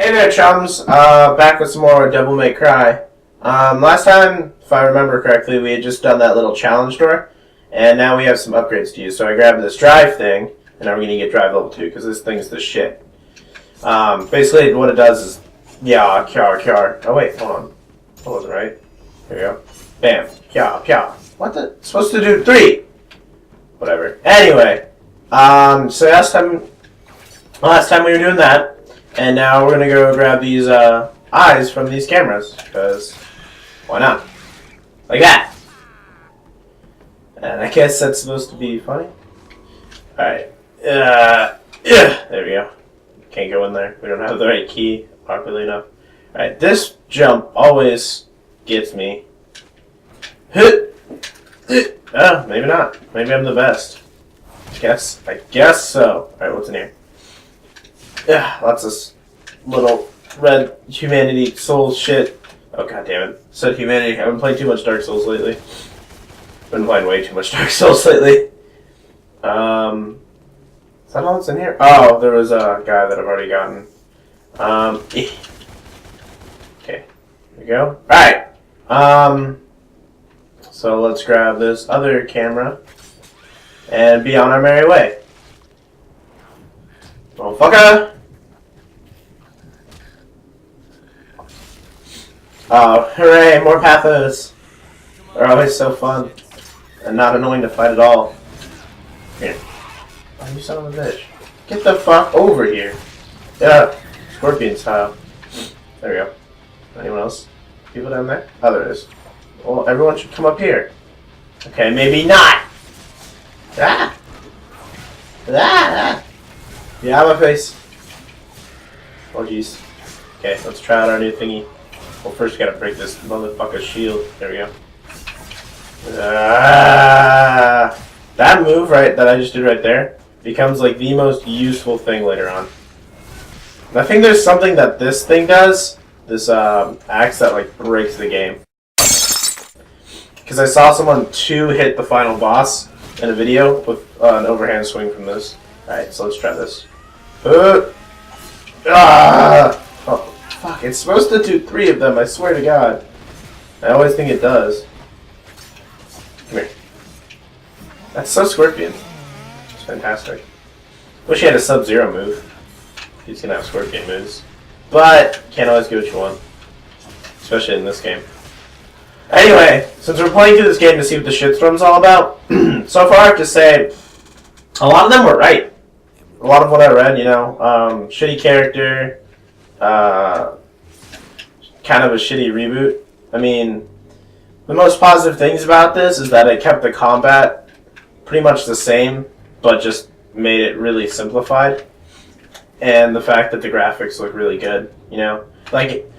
Hey there, chums. Back with some more Devil May Cry. Last time, if I remember correctly, we had just done that little challenge door, and now we have some upgrades to use. So I grabbed this drive thing, and now we're gonna get drive level 2 because this thing's the shit. Basically, what it does is, yeah, kya. Oh wait, hold on. That wasn't right. Here we go. Bam, kya. What the? It's supposed to do 3. Whatever. Anyway, so last time we were doing that. And now we're going to go grab these eyes from these cameras, because why not? Like that. And I guess that's supposed to be funny. Alright. There we go. Can't go in there. We don't have the right key, awkwardly enough. Alright, this jump always gets me. Oh, maybe not. Maybe I'm the best. I guess so. Alright, what's in here? Yeah, lots of little red humanity soul shit. Oh god damn it. Said humanity. I've been playing too much Dark Souls lately. Been playing way too much Dark Souls lately. Is that all that's in here? Oh, there was a guy that I've already gotten. Okay. Here we go. Alright. So let's grab this other camera and be on our merry way. Oh, fucker! Oh, hooray, more pathos! They're always so fun. And not annoying to fight at all. Here. Oh, you son of a bitch. Get the fuck over here. Yeah, scorpion style. There we go. Anyone else? People down there? Oh, there is. Well, everyone should come up here. Okay, maybe not! Ah! Ah! Yeah, my face. Oh, jeez. Okay, let's try out our new thingy. Well, first we gotta break this motherfucker's shield. There we go. That move, right, that I just did right there, becomes like the most useful thing later on. And I think there's something that this thing does, this axe, that like breaks the game. Because I saw someone hit the final boss in a video with an overhand swing from this. Alright, so let's try this. Oh, fuck, it's supposed to do 3 of them, I swear to God. I always think it does. Come here. That's so Scorpion. It's fantastic. Wish he had a Sub-Zero move. He's gonna have Scorpion moves. But, can't always get what you want. Especially in this game. Anyway, since we're playing through this game to see what the shitstorm's all about, so far I have to say, a lot of them were right. A lot of what I read, you know, shitty character, kind of a shitty reboot. I mean, the most positive things about this is that it kept the combat pretty much the same, but just made it really simplified. And the fact that the graphics look really good, you know? Like,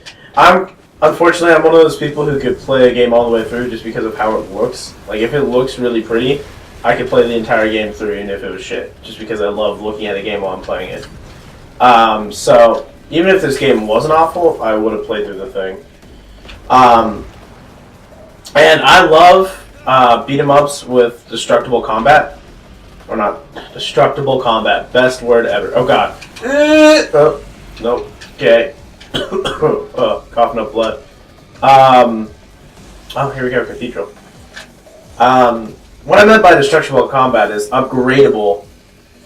unfortunately, I'm one of those people who could play a game all the way through just because of how it looks. Like, if it looks really pretty, I could play the entire game through even if it was shit, just because I love looking at a game while I'm playing it. So, even if this game wasn't awful, I would have played through the thing. And I love beat-em-ups with destructible combat. Or not, destructible combat. Best word ever. Oh god. Oh, nope. Okay. Oh, coughing up blood. Oh, here we go, Cathedral. What I meant by destructible combat is upgradable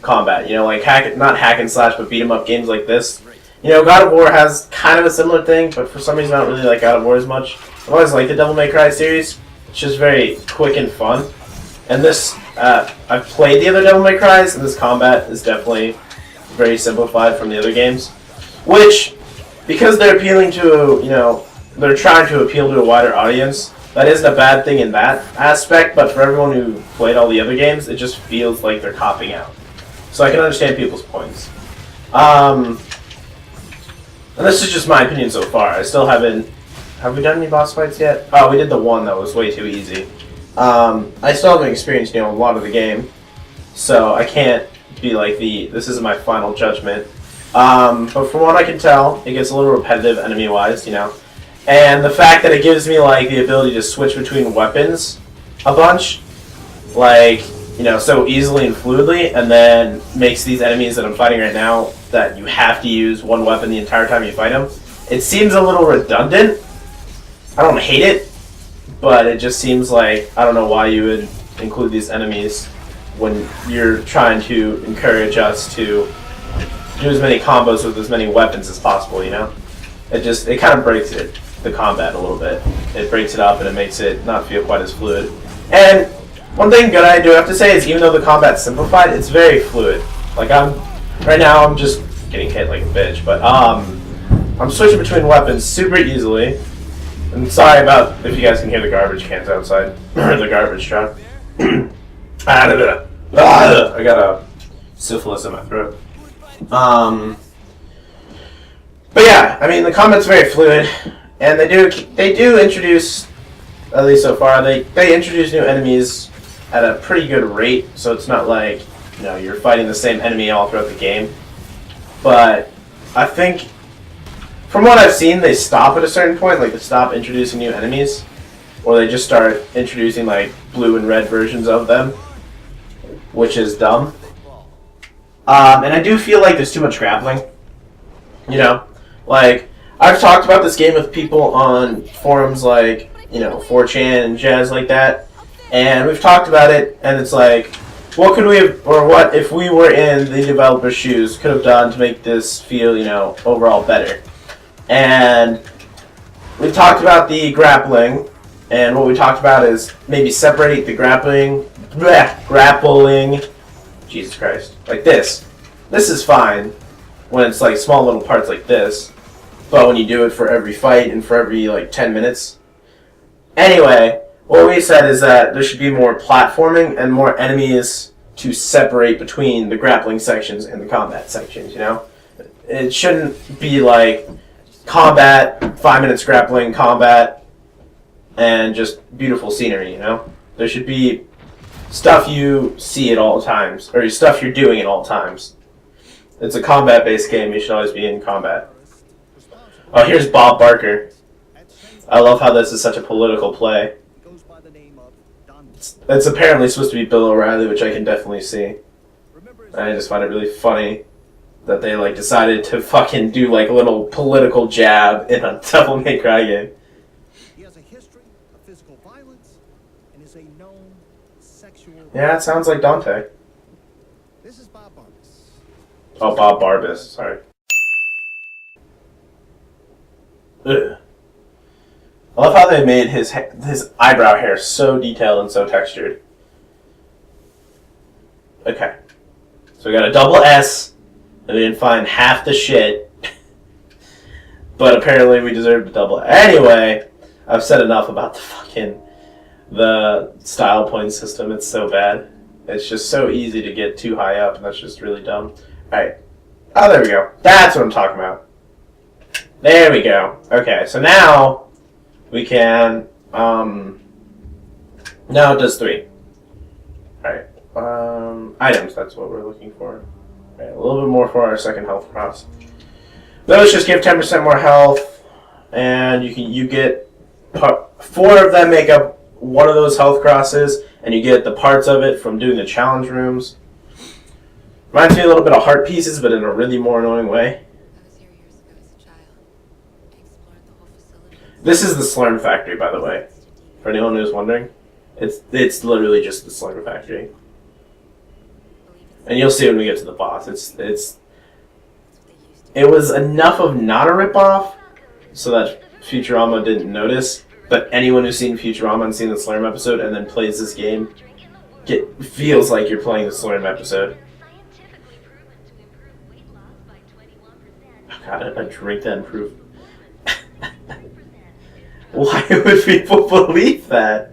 combat. You know, like not hack and slash, but beat 'em up games like this. You know, God of War has kind of a similar thing, but for some reason I don't really like God of War as much. I've always liked the Devil May Cry series. It's just very quick and fun. And this, I've played the other Devil May Crys, and this combat is definitely very simplified from the other games. Which, because they're appealing to, you know, they're trying to appeal to a wider audience, that isn't a bad thing in that aspect, but for everyone who played all the other games, it just feels like they're copying out. So I can understand people's points. And this is just my opinion so far. I still haven't... Have we done any boss fights yet? Oh, we did the one that was way too easy. I still haven't experienced, you know, a lot of the game, so I can't be like this isn't my final judgment. But from what I can tell, it gets a little repetitive enemy-wise, you know. And the fact that it gives me, like, the ability to switch between weapons a bunch, like, you know, so easily and fluidly, and then makes these enemies that I'm fighting right now that you have to use one weapon the entire time you fight them. It seems a little redundant. I don't hate it, but it just seems like, I don't know why you would include these enemies when you're trying to encourage us to do as many combos with as many weapons as possible, you know? It kind of breaks the combat a little bit. It breaks it up and it makes it not feel quite as fluid. And one thing good I do have to say is even though the combat's simplified, it's very fluid. Like right now I'm just getting hit like a bitch, but I'm switching between weapons super easily. And sorry about if you guys can hear the garbage cans outside, or the garbage truck. I got a syphilis in my throat. But yeah, I mean the combat's very fluid, and they do introduce, at least so far, they introduce new enemies at a pretty good rate, so it's not like, you know, you're fighting the same enemy all throughout the game. But I think, from what I've seen, they stop at a certain point, like they stop introducing new enemies, or they just start introducing like blue and red versions of them, which is dumb. And I do feel like there's too much grappling. You know, like I've talked about this game with people on forums like, you know, 4chan and jazz like that, and we've talked about it, and it's like, what could we have, or what if we were in the developer's shoes could have done to make this feel, you know, overall better? And we talked about the grappling, and what we talked about is maybe separate the grappling, Jesus Christ, like this. This is fine when it's like small little parts like this, but when you do it for every fight and for every like 10 minutes. Anyway, what we said is that there should be more platforming and more enemies to separate between the grappling sections and the combat sections, you know? It shouldn't be like combat, 5 minutes grappling, combat, and just beautiful scenery, you know? There should be stuff you see at all times, or stuff you're doing at all times. It's a combat-based game, you should always be in combat. Oh, here's Bob Barker. I love how this is such a political play. It's apparently supposed to be Bill O'Reilly, which I can definitely see. I just find it really funny that they like decided to fucking do like a little political jab in a Devil May Cry game. He has a history of physical violence and is a known sexual. Yeah, it sounds like Dante. This is Bob Barbas. Oh, Bob Barbas, sorry. Ugh. I love how they made his eyebrow hair so detailed and so textured. Okay. So we got a double S, and we didn't find half the shit. But apparently we deserved a double. Anyway, I've said enough about the style point system. It's so bad. It's just so easy to get too high up, and that's just really dumb. Alright. Oh, there we go. That's what I'm talking about. There we go. Okay, so now we can, now it does 3. Alright, items, that's what we're looking for. Alright, a little bit more for our second health cross. Those just give 10% more health, and you get, 4 of them make up one of those health crosses, and you get the parts of it from doing the challenge rooms. Reminds me a little bit of heart pieces, but in a really more annoying way. This is the Slurm Factory, by the way. For anyone who's wondering, it's literally just the Slurm Factory, and you'll see when we get to the boss. It was enough of not a ripoff, so that Futurama didn't notice. But anyone who's seen Futurama and seen the Slurm episode and then plays this game, feels like you're playing the Slurm episode. Oh God, a drink that improved. Why would people believe that?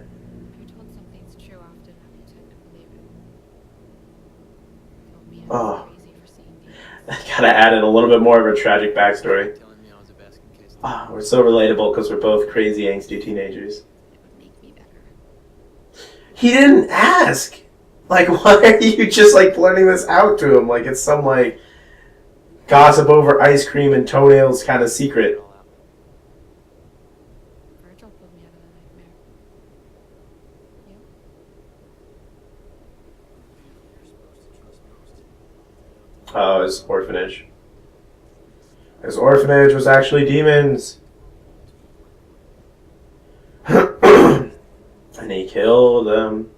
Oh. I gotta add in a little bit more of a tragic backstory. Oh, we're so relatable because we're both crazy, angsty teenagers. He didn't ask! Like, why are you just, like, blurting this out to him? Like, it's some, like, gossip over ice cream and toenails kind of secret. Oh, his orphanage. His orphanage was actually demons. And he killed them.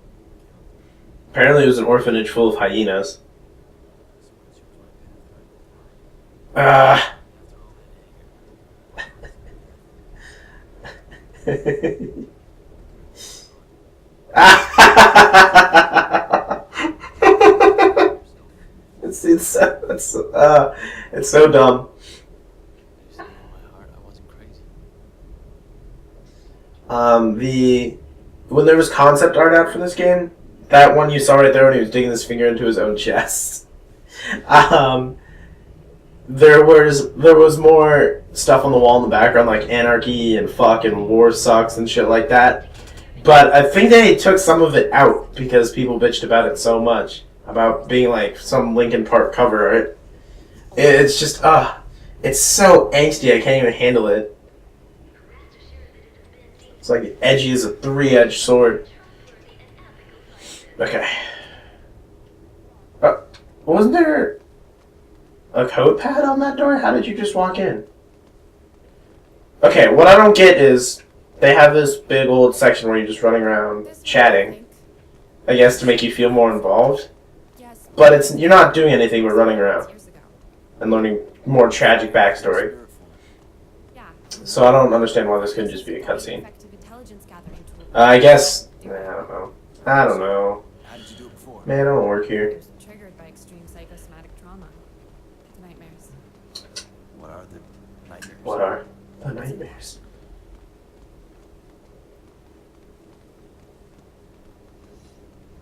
Apparently it was an orphanage full of hyenas. It's so dumb. When there was concept art out for this game, that one you saw right there when he was digging his finger into his own chest. There was more stuff on the wall in the background like anarchy and fuck and war sucks and shit like that. But I think they took some of it out because people bitched about it so much. About being like some Linkin Park cover art. It's just, it's so angsty I can't even handle it. It's like edgy as a 3-edged sword. Okay. Wasn't there a code pad on that door? How did you just walk in? Okay, what I don't get is they have this big old section where you're just running around chatting. I guess to make you feel more involved. But you're not doing anything but running around and learning more tragic backstory. So I don't understand why this couldn't just be a cutscene. I guess. I don't know. I don't know. Man, I don't work here. Triggered by extreme psychosomatic trauma. Nightmares. What are the nightmares? What are the nightmares?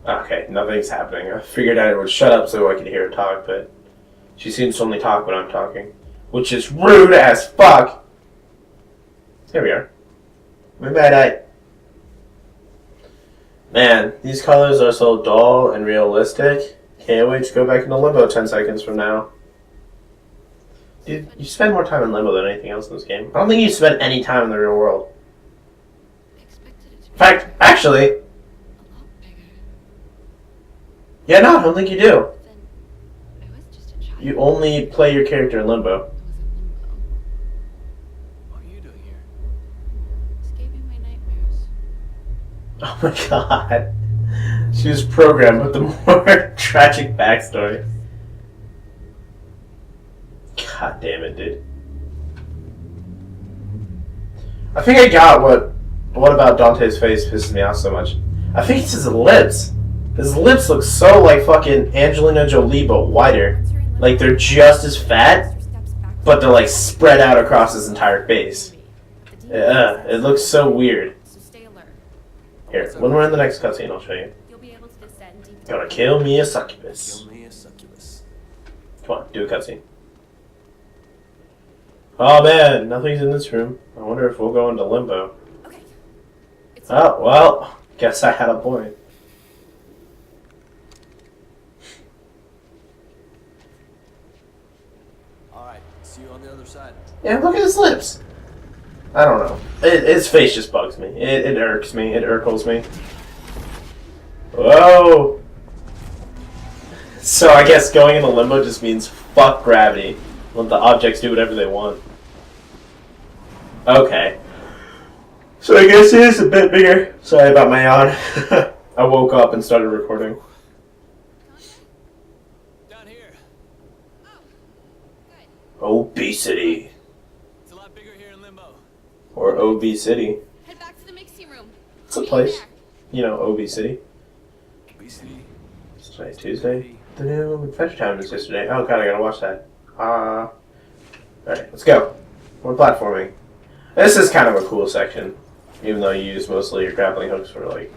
Okay, nothing's happening. I figured I would shut up so I could hear her talk, but she seems to only talk when I'm talking, which is rude as fuck. Here we are. Bye. Man, these colors are so dull and realistic. Can't wait to go back into Limbo 10 seconds from now. Dude, you spend more time in Limbo than anything else in this game. I don't think you spend any time in the real world. In fact, actually... Yeah, no, I don't think you do. You only play your character in Limbo. What are you doing here? Escaping my nightmares. Oh my god. She was programmed with the more tragic backstory. God damn it, dude. I think I got what about Dante's face pisses me off so much. I think it's his lips. His lips look so like fucking Angelina Jolie, but wider. Like they're just as fat, but they're like spread out across his entire face. It looks so weird. Here, when we're in the next cutscene, I'll show you. Gotta kill me a succubus. Come on, do a cutscene. Oh man, nothing's in this room. I wonder if we'll go into Limbo. Oh, well, guess I had a point. Alright, see you on the other side. Yeah, look at his lips. I don't know. His face just bugs me. It irks me. It irkles me. Whoa! So I guess going into Limbo just means fuck gravity. Let the objects do whatever they want. Okay. So I guess it is a bit bigger. Sorry about my yawn. I woke up and started recording. Down here. Oh, good. Obesity. It's a lot bigger here in Limbo. Or Obesity. Head back to the mixing room. It's a place. You know, Obesity. Obesity. It's today's Tuesday. The new Adventure Time is yesterday. Oh god, I gotta watch that. Alright, let's go. We're platforming. This is kind of a cool section. Even though you use mostly your grappling hooks for like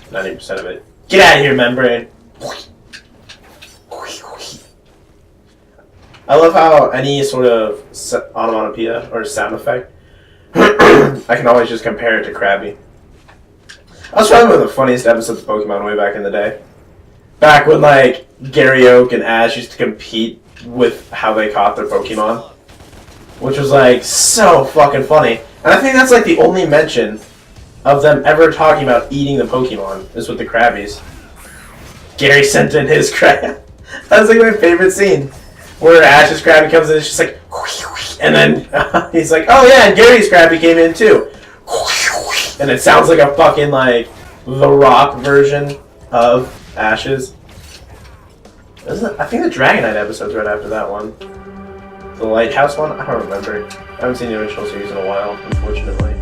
90% of it. Get out of here, membrane! I love how any sort of onomatopoeia or sound effect, I can always just compare it to Krabby. That was probably one of the funniest episodes of Pokemon way back in the day. Back when like Gary Oak and Ash used to compete with how they caught their Pokemon. Which was like so fucking funny. And I think that's like the only mention of them ever talking about eating the Pokemon is with the Krabbies. Gary sent in his crab. That was like my favorite scene. Where Ash's Krabby comes in and it's just like And then he's like, oh yeah, and Gary's Krabby came in too. And it sounds like a fucking, like, The Rock version of Ashes. I think the Dragonite episode's right after that one. The Lighthouse one? I don't remember. I haven't seen the original series in a while, unfortunately.